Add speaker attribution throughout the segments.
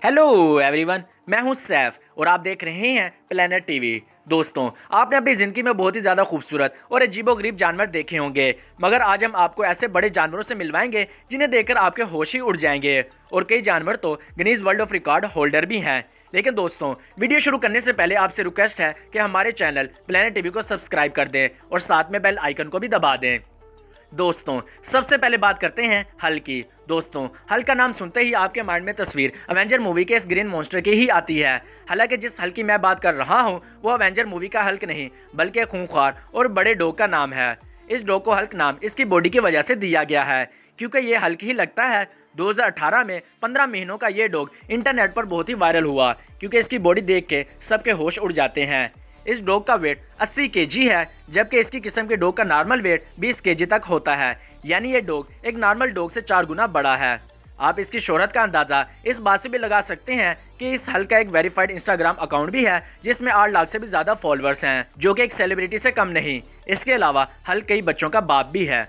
Speaker 1: Hello everyone, मैं हूं सैफ और आप देख रहे हैं प्लेनेट टीवी। दोस्तों, आपने अपनी ज़िंदगी में बहुत ही ज़्यादा खूबसूरत और अजीबोगरीब जानवर देखे होंगे, मगर आज हम आपको ऐसे बड़े जानवरों से मिलवाएंगे जिन्हें देखकर आपके होश ही उड़ जाएंगे। और कई जानवर तो Guinness world of record holder भी हैं। लेकिन दोस्तों, वीडियो शुरू करने से पहले आपसे रिक्वेस्ट है कि हमारे चैनल प्लेनेट टीवी को सब्सक्राइब कर दें और साथ में बेल आइकन को भी दबा दें। दोस्तों, सबसे पहले बात करते हैं हल्क की। दोस्तों, हल्क का नाम सुनते ही आपके माइंड में तस्वीर अवेंजर मूवी के इस ग्रीन मॉन्स्टर की ही आती है। हालांकि जिस हल्क की मैं बात कर रहा हूं वो अवेंजर मूवी का हल्क नहीं बल्कि खूंखार और बड़े डॉग का नाम है। इस डॉग को हल्क नाम इसकी बॉडी की वजह से दिया गया है क्योंकि ये हल्क ही लगता है। 2018 में 15 महीनों का ये डॉग इंटरनेट पर बहुत ही वायरल हुआ क्योंकि इसकी बॉडी देख के सबके होश उड़ जाते हैं। इस डॉग का वेट 80 केजी है, जबकि इसकी किस्म के डॉग का नॉर्मल वेट 20 केजी तक होता है। यानी ये डॉग एक नॉर्मल डॉग से 4 गुना बड़ा है। आप इसकी शोहरत का अंदाजा इस बात से भी लगा सकते हैं कि इस हल्क का एक वेरीफाइड इंस्टाग्राम अकाउंट भी है जिसमें 8 लाख से भी ज्यादा फॉलोअर्स हैं, जो कि एक सेलिब्रिटी से कम नहीं। इसके अलावा हल्क कई बच्चों का बाप भी है।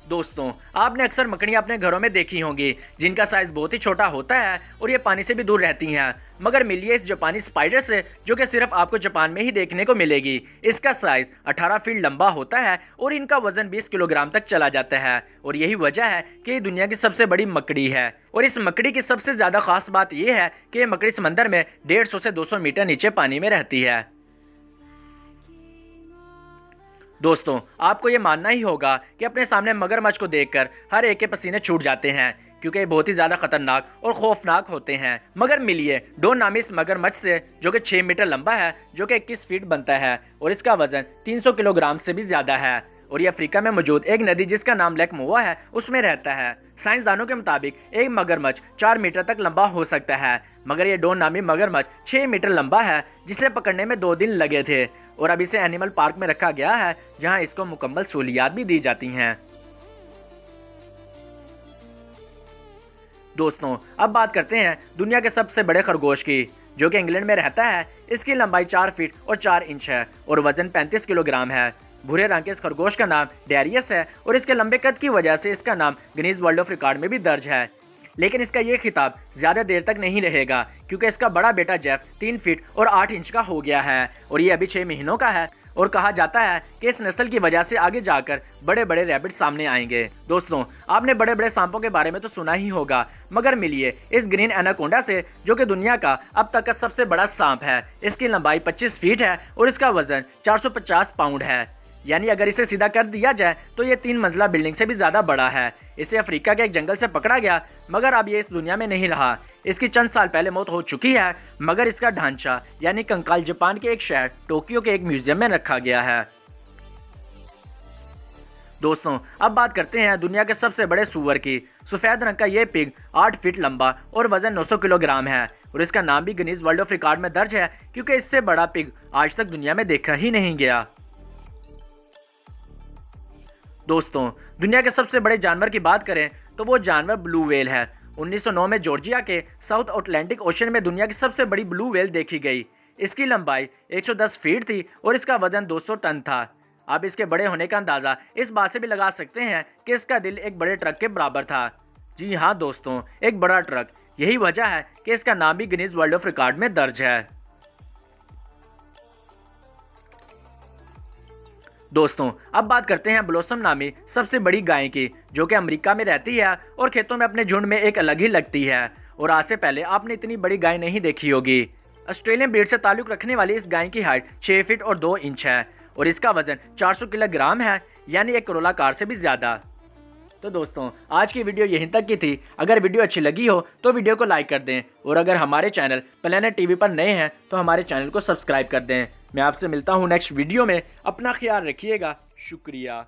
Speaker 1: दोस्तों, आपने अक्सर मकड़ियाँ अपने घरों में देखी होंगी जिनका साइज बहुत ही छोटा होता है और ये पानी से भी दूर रहती हैं। मगर मिलिए इस जापानी स्पाइडर से, जो कि सिर्फ आपको जापान में ही देखने को मिलेगी। इसका साइज 18 फीट लंबा होता है और इनका वजन 20 किलोग्राम तक चला जाता है। और यही वजह है कि ये दुनिया की सबसे बड़ी मकड़ी है। और इस मकड़ी की सबसे ज्यादा खास बात यह है कि ये मकड़ी समंदर में 150 से 200 मीटर नीचे पानी में रहती है। दोस्तों, आपको ये मानना ही होगा कि अपने सामने मगरमच्छ को देखकर हर एक के पसीने छूट जाते हैं क्योंकि ये बहुत ही ज़्यादा खतरनाक और खौफनाक होते हैं। मगर मिलिए डोन नामी इस मगरमच्छ से, जो कि 6 मीटर लंबा है, जो कि 21 फीट बनता है और इसका वजन 300 किलोग्राम से भी ज़्यादा है। और ये अफ्रीका में मौजूद एक नदी जिसका नाम लेक मोआ है उसमें रहता है। साइंसदानों के मुताबिक एक मगरमच्छ 4 मीटर तक लंबा हो सकता है, मगर ये डोन नामी मगरमच्छ 6 मीटर लंबा है जिसे पकड़ने में 2 दिन लगे थे। और अब इसे एनिमल पार्क में रखा गया है जहां इसको मुकम्मल सहूलियात भी दी जाती हैं। दोस्तों, अब बात करते हैं दुनिया के सबसे बड़े खरगोश की, जो कि इंग्लैंड में रहता है। इसकी लंबाई 4 फीट और 4 इंच है और वजन 35 किलोग्राम है। भूरे रंग के इस खरगोश का नाम डेरियस है और इसके लंबे कद की वजह से इसका नाम गिनीज वर्ल्ड ऑफ रिकॉर्ड में भी दर्ज है। लेकिन इसका ये खिताब ज़्यादा देर तक नहीं रहेगा क्योंकि इसका बड़ा बेटा जेफ 3 फीट और 8 इंच का हो गया है और ये अभी 6 महीनों का है। और कहा जाता है कि इस नस्ल की वजह से आगे जाकर बड़े बड़े रैबिट सामने आएंगे। दोस्तों, आपने बड़े बड़े सांपों के बारे में तो सुना ही होगा, मगर मिलिए इस ग्रीन एनाकोंडा से, जो कि दुनिया का अब तक का सबसे बड़ा सांप है। इसकी लंबाई 25 फीट है और इसका वजन 450 पाउंड है। यानी अगर इसे सीधा कर दिया जाए तो ये 3 मंजिला बिल्डिंग से भी ज़्यादा बड़ा है। इसे अफ्रीका के एक जंगल से पकड़ा गया, मगर अब ये इस दुनिया में नहीं रहा। इसकी चंद साल पहले मौत हो चुकी है, मगर इसका ढांचा यानी कंकाल जापान के एक शहर टोक्यो के एक म्यूजियम में रखा गया है। दोस्तों, अब बात करते हैं दुनिया के सबसे बड़े सूअर की। सफ़ेद रंग का ये पिग 8 फीट लंबा और वजन 900 किलोग्राम है और इसका नाम भी गिनीज वर्ल्ड ऑफ रिकॉर्ड में दर्ज है क्योंकि इससे बड़ा पिग आज तक दुनिया में देखा ही नहीं गया। दोस्तों, दुनिया के सबसे बड़े जानवर की बात करें तो वो जानवर ब्लू व्हेल है। 1909 में जॉर्जिया के साउथ अटलांटिक ओशन में दुनिया की सबसे बड़ी ब्लू व्हेल देखी गई। इसकी लंबाई 110 फीट थी और इसका वजन 200 टन था। आप इसके बड़े होने का अंदाज़ा इस बात से भी लगा सकते हैं कि इसका दिल एक बड़े ट्रक के बराबर था। जी हाँ दोस्तों, एक बड़ा ट्रक। यही वजह है कि इसका नाम भी गिनीज वर्ल्ड ऑफ रिकॉर्ड में दर्ज है। दोस्तों, अब बात करते हैं ब्लॉसम नामी सबसे बड़ी गाय की, जो कि अमेरिका में रहती है और खेतों में अपने झुंड में एक अलग ही लगती है। और आज से पहले आपने इतनी बड़ी गाय नहीं देखी होगी। ऑस्ट्रेलियन ब्रीड से ताल्लुक रखने वाली इस गाय की हाइट 6 फीट और 2 इंच है और इसका वजन 400 किलोग्राम है, यानी एक करोला कार से भी ज़्यादा। तो दोस्तों, आज की वीडियो यहीं तक की थी। अगर वीडियो अच्छी लगी हो तो वीडियो को लाइक कर दें और अगर हमारे चैनल प्लेनेट टीवी पर नए हैं तो हमारे चैनल को सब्सक्राइब कर दें। मैं आपसे मिलता हूँ नेक्स्ट वीडियो में। अपना ख्याल रखिएगा। शुक्रिया।